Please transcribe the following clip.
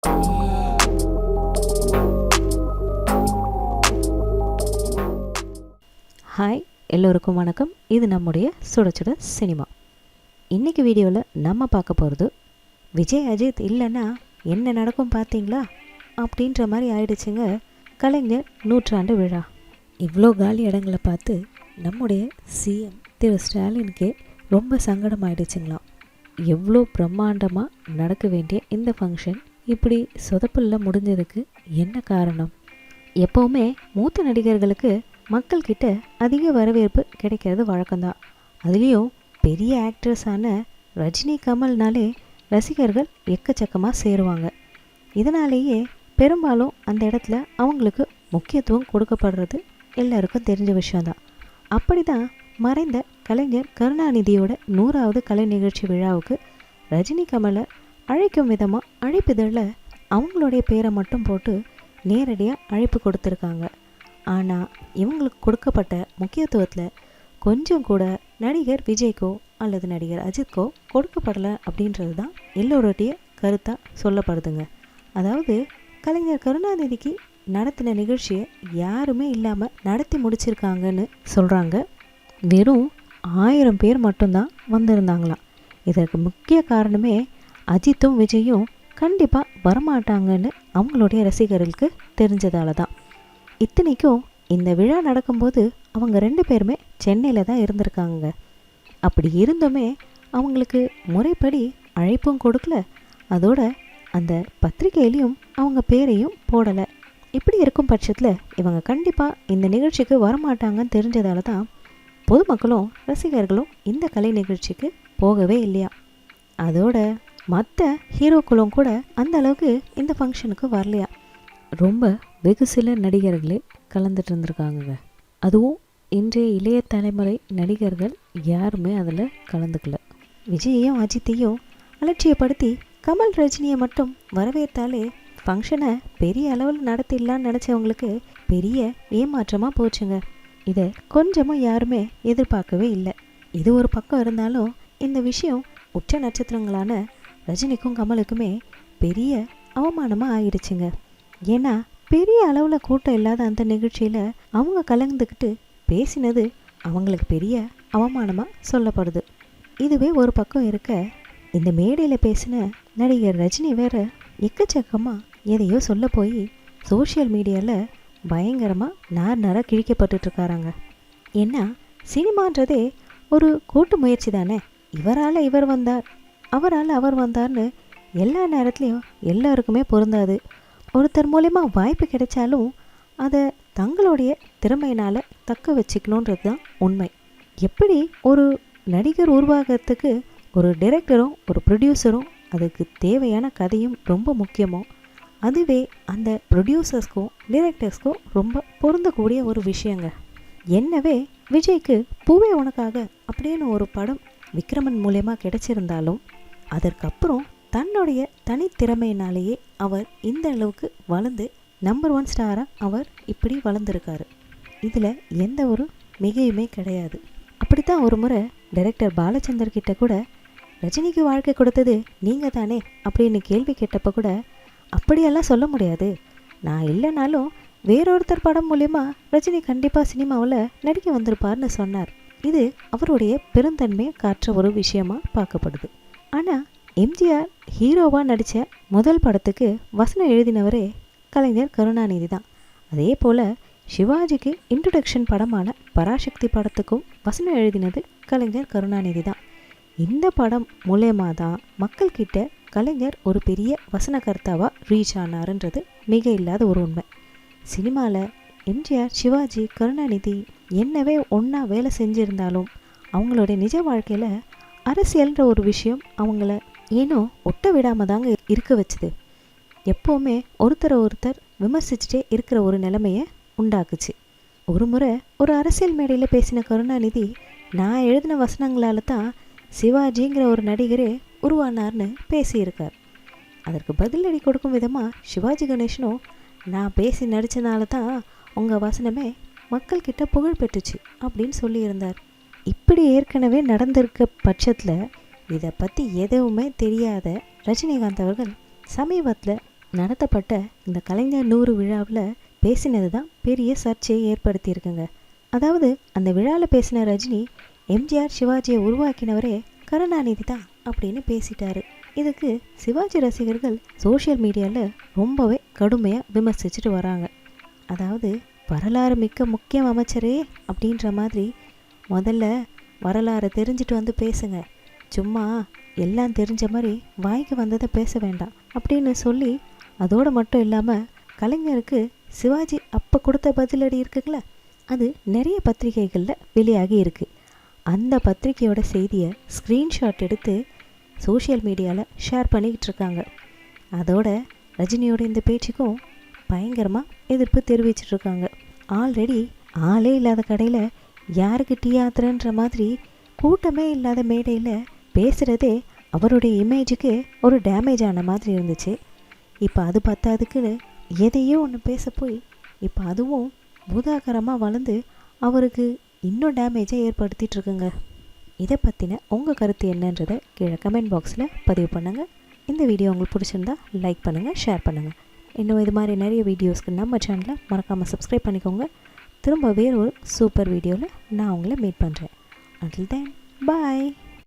Hi, எல்லோருக்கும் வணக்கம். இது நம்முடைய சுட சுட சினிமா. இன்றைக்கி வீடியோவில் நம்ம பார்க்க போகிறது விஜய் அஜித் இல்லைன்னா என்ன நடக்கும் பார்த்தீங்களா அப்படின்ற மாதிரி ஆயிடுச்சுங்க கலைஞர் நூற்றாண்டு விழா. இவ்வளோ காலி இடங்களை பார்த்து நம்முடைய சிஎம் திரு ஸ்டாலினுக்கே ரொம்ப சங்கடம் ஆயிடுச்சுங்களாம். எவ்வளோ பிரம்மாண்டமாக நடக்க வேண்டிய இந்த ஃபங்க்ஷன் இப்படி சொதப்பலில் முடிஞ்சதுக்கு என்ன காரணம்? எப்போவுமே மூத்த நடிகர்களுக்கு மக்கள்கிட்ட அதிக வரவேற்பு கிடைக்கிறது வழக்கம்தான். அதுலேயும் பெரிய ஆக்ட்ரஸான ரஜினி கமல்னாலே ரசிகர்கள் எக்கச்சக்கமாக சேருவாங்க. இதனாலேயே பெரும்பாலும் அந்த இடத்துல அவங்களுக்கு முக்கியத்துவம் கொடுக்கப்படுறது எல்லாருக்கும் தெரிஞ்ச விஷயந்தான். அப்படி தான் மறைந்த கலைஞர் கருணாநிதியோட 100வது கலை நிகழ்ச்சி விழாவுக்கு ரஜினி கமலை அழைக்கும் விதமாக அழைப்பிதழில் அவங்களுடைய பேரை மட்டும் போட்டு நேரடியாக அழைப்பு கொடுத்துருக்காங்க. ஆனால் இவங்களுக்கு கொடுக்கப்பட்ட முக்கியத்துவத்தில் கொஞ்சம் கூட நடிகர் விஜய்க்கோ அல்லது நடிகர் அஜித்கோ கொடுக்கப்படலை அப்படின்றது தான் எல்லோருடைய கருத்தாக சொல்லப்படுதுங்க. அதாவது கலைஞர் கருணாநிதிக்கு நடத்தின நிகழ்ச்சியை யாருமே இல்லாமல் நடத்தி முடிச்சிருக்காங்கன்னு சொல்கிறாங்க. வெறும் 1000 பேர் மட்டும்தான் வந்திருந்தாங்களாம். இதற்கு முக்கிய காரணமே அஜித்தும் விஜயும் கண்டிப்பாக வரமாட்டாங்கன்னு அவங்களுடைய ரசிகர்களுக்கு தெரிஞ்சதால தான். இத்தனைக்கும் இந்த விழா நடக்கும்போது அவங்க 2 பேருமே சென்னையில் தான் இருந்திருக்காங்க. அப்படி இருந்துமே அவங்களுக்கு முறைப்படி அழைப்பும் கொடுக்கல, அதோட அந்த பத்திரிகையிலையும் அவங்க பேரையும் போடலை. இப்படி இருக்கும் பட்சத்தில் இவங்க கண்டிப்பாக இந்த நிகழ்ச்சிக்கு வரமாட்டாங்கன்னு தெரிஞ்சதால தான் பொதுமக்களும் ரசிகர்களும் இந்த கலை நிகழ்ச்சிக்கு போகவே இல்லையா. அதோட மற்ற ஹீரோக்களும் கூட அந்த அளவுக்கு இந்த ஃபங்க்ஷனுக்கு வரலையா. ரொம்ப வெகு சில நடிகர்களே கலந்துட்டு இருந்திருக்காங்க. அதுவும் இன்றைய இளைய தலைமுறை நடிகர்கள் யாருமே அதில் கலந்துக்கல. விஜயையும் அஜித்தையும் அலட்சியப்படுத்தி கமல் ரஜினியை மட்டும் வரவேற்றாலே ஃபங்க்ஷனை பெரிய அளவில் நடத்திடலான்னு நினச்சவங்களுக்கு பெரிய ஏமாற்றமாக போச்சுங்க. இதை கொஞ்சமும் யாருமே எதிர்பார்க்கவே இல்லை. இது ஒரு பக்கம் இருந்தாலும் இந்த விஷயம் உச்ச நட்சத்திரங்களான ரஜினிக்கும் கமலுக்குமே பெரிய அவமானமாக ஆயிடுச்சுங்க. ஏன்னா பெரிய அளவில் கூட்டம் இல்லாத அந்த நிகழ்ச்சியில் அவங்க கலந்துக்கிட்டு பேசினது அவங்களுக்கு பெரிய அவமானமாக சொல்லப்படுது. இதுவே ஒரு பக்கம் இருக்க, இந்த மேடையில் பேசின நடிகர் ரஜினி வேற எக்கச்சக்கமாக எதையோ சொல்ல போய் சோஷியல் மீடியாவில் பயங்கரமாக நாராக கிழிக்கப்பட்டுருக்காராங்க. ஏன்னா சினிமான்றதே ஒரு கூட்டு முயற்சி தானே. இவரால் இவர் வந்தார், அவரால் அவர் வந்தார்னு எல்லா நேரத்துலையும் எல்லாருக்குமே பொருந்தாது. ஒருத்தர் மூலமா வாய்ப்பு கிடைச்சாலும் அதை தங்களுடைய திறமையினால் தக்க வச்சுக்கணுன்றது தான் உண்மை. எப்படி ஒரு நடிகர் உருவாகிறதுக்கு ஒரு டைரக்டரும் ஒரு ப்ரொடியூசரும் அதுக்கு தேவையான கதையும் ரொம்ப முக்கியமோ, அதுவே அந்த ப்ரொடியூசர்ஸ்க்கும் டைரக்டர்ஸ்க்கும் ரொம்ப பொருந்தக்கூடிய ஒரு விஷயங்க. என்னவே விஜய்க்கு பூவே உனக்காக அப்படின்னு ஒரு படம் விக்ரமன் மூலயமா கிடைச்சிருந்தாலும் அதற்கப்புறம் தன்னுடைய தனித்திறமையினாலேயே அவர் இந்த அளவுக்கு வளர்ந்து நம்பர் 1 ஸ்டாராக அவர் இப்படி வளர்ந்துருக்காரு. இதில் எந்த ஒரு மிகையுமே கிடையாது. அப்படித்தான் ஒரு முறை டைரக்டர் பாலச்சந்தர் கிட்ட கூட ரஜினிக்கு வாழ்க்கை கொடுத்தது நீங்கள் தானே அப்படின்னு கேள்வி கேட்டப்போ கூட அப்படியெல்லாம் சொல்ல முடியாது, நான் இல்லைனாலும் வேறொருத்தர் படம் மூலயமா ரஜினி கண்டிப்பாக சினிமாவில் நடிக்க வந்திருப்பார்னு சொன்னார். இது அவருடைய பெருந்தன்மையை காட்டுற ஒரு விஷயமா பார்க்கப்படுது. ஆனால் எம்ஜிஆர் ஹீரோவாக நடித்த முதல் படத்துக்கு வசனம் எழுதினவரே கலைஞர் கருணாநிதி தான். அதே போல் சிவாஜிக்கு இன்ட்ரொடக்ஷன் படமான பராசக்தி படத்துக்கும் வசனம் எழுதினது கலைஞர் கருணாநிதி தான். இந்த படம் மூலயமா தான் மக்கள்கிட்ட கலைஞர் ஒரு பெரிய வசனகர்த்தாவாக ரீச் ஆனாருன்றது மிக இல்லாத ஒரு உண்மை. சினிமாவில் எம்ஜிஆர், சிவாஜி, கருணாநிதி என்னவே ஒன்றா வேலை செஞ்சுருந்தாலும் அவங்களுடைய நிஜ வாழ்க்கையில் அரசியல்ன்ற ஒரு விஷயம் அவங்கள ஏனோ ஒட்ட விடாமல் தாங்க இருக்க வச்சுது. எப்போவுமே ஒருத்தரை ஒருத்தர் விமர்சிச்சுட்டே இருக்கிற ஒரு நிலைமையை உண்டாக்குச்சு. ஒரு முறை ஒரு அரசியல் மேடையில் பேசின கருணாநிதி, நான் எழுதின வசனங்களால் தான் சிவாஜிங்கிற ஒரு நடிகரே உருவானார்னு பேசியிருக்கார். அதற்கு பதிலடி கொடுக்கும் விதமாக சிவாஜி கணேசனும், நான் பேசி நடித்தனால தான் உங்கள் வசனமே மக்கள்கிட்ட புகழ் பெற்றுச்சு அப்படின்னு சொல்லியிருந்தார். இப்படி ஏற்கனவே நடந்திருக்க பட்சத்தில் இதை பற்றி எதுவுமே தெரியாத ரஜினிகாந்த் அவர்கள் சமீபத்தில் நடத்தப்பட்ட இந்த கலைஞர் 100 விழாவில் பேசினது தான் பெரிய சர்ச்சையை ஏற்படுத்தியிருக்குங்க. அதாவது அந்த விழாவில் பேசின ரஜினி எம்ஜிஆர் சிவாஜியை உருவாக்கினவரே கருணாநிதி தான் அப்படின்னு பேசிட்டாரு. இதுக்கு சிவாஜி ரசிகர்கள் சோஷியல் மீடியாவில் ரொம்பவே கடுமையாக விமர்சிச்சுட்டு வராங்க. அதாவது வரலாறு மிக்க முக்கிய அமைச்சரே அப்படின்ற மாதிரி முதல்ல வரலாறை தெரிஞ்சுட்டு வந்து பேசுங்க, சும்மா எல்லாம் தெரிஞ்ச மாதிரி வாய்க்கு வந்ததை பேச வேண்டாம் அப்படின்னு சொல்லி, அதோடு மட்டும் இல்லாமல் கலைஞருக்கு சிவாஜி அப்போ கொடுத்த பதிலடி இருக்குங்களா, அது நிறைய பத்திரிகைகளில் வெளியாகி இருக்குது. அந்த பத்திரிகையோட செய்தியை ஸ்க்ரீன்ஷாட் எடுத்து சோஷியல் மீடியாவில் ஷேர் பண்ணிக்கிட்டு இருக்காங்க. அதோட ரஜினியோட இந்த பேச்சுக்கும் பயங்கரமாக எதிர்ப்பு தெரிவிச்சிட்ருக்காங்க. ஆல்ரெடி ஆளே இல்லாத கடையில் யாருக்கு டீ ஆத்துறன்ற மாதிரி கூட்டமே இல்லாத மேடையில் பேசுகிறதே அவருடைய இமேஜுக்கு ஒரு டேமேஜ் ஆன மாதிரி இருந்துச்சு. இப்போ அது பத்தாதுக்குன்னு எதையோ ஒன்று பேச போய் இப்போ அதுவும் பூதாகரமாக வளர்ந்து அவருக்கு இன்னும் டேமேஜை ஏற்படுத்திகிட்ருக்குங்க. இதை பற்றின உங்கள் கருத்து என்னன்றதை கீழே கமெண்ட் பாக்ஸில் பதிவு பண்ணுங்கள். இந்த வீடியோ உங்களுக்கு பிடிச்சிருந்தா லைக் பண்ணுங்கள், ஷேர் பண்ணுங்கள். இன்னும் இது மாதிரி நிறைய வீடியோஸ்க்கு நம்ம சேனலை மறக்காமல் சப்ஸ்கிரைப் பண்ணிக்கோங்க. திரும்ப வேறு ஒரு சூப்பர் வீடியோவில் நான் உங்களை மீட் பண்ணுறேன். Until then, bye.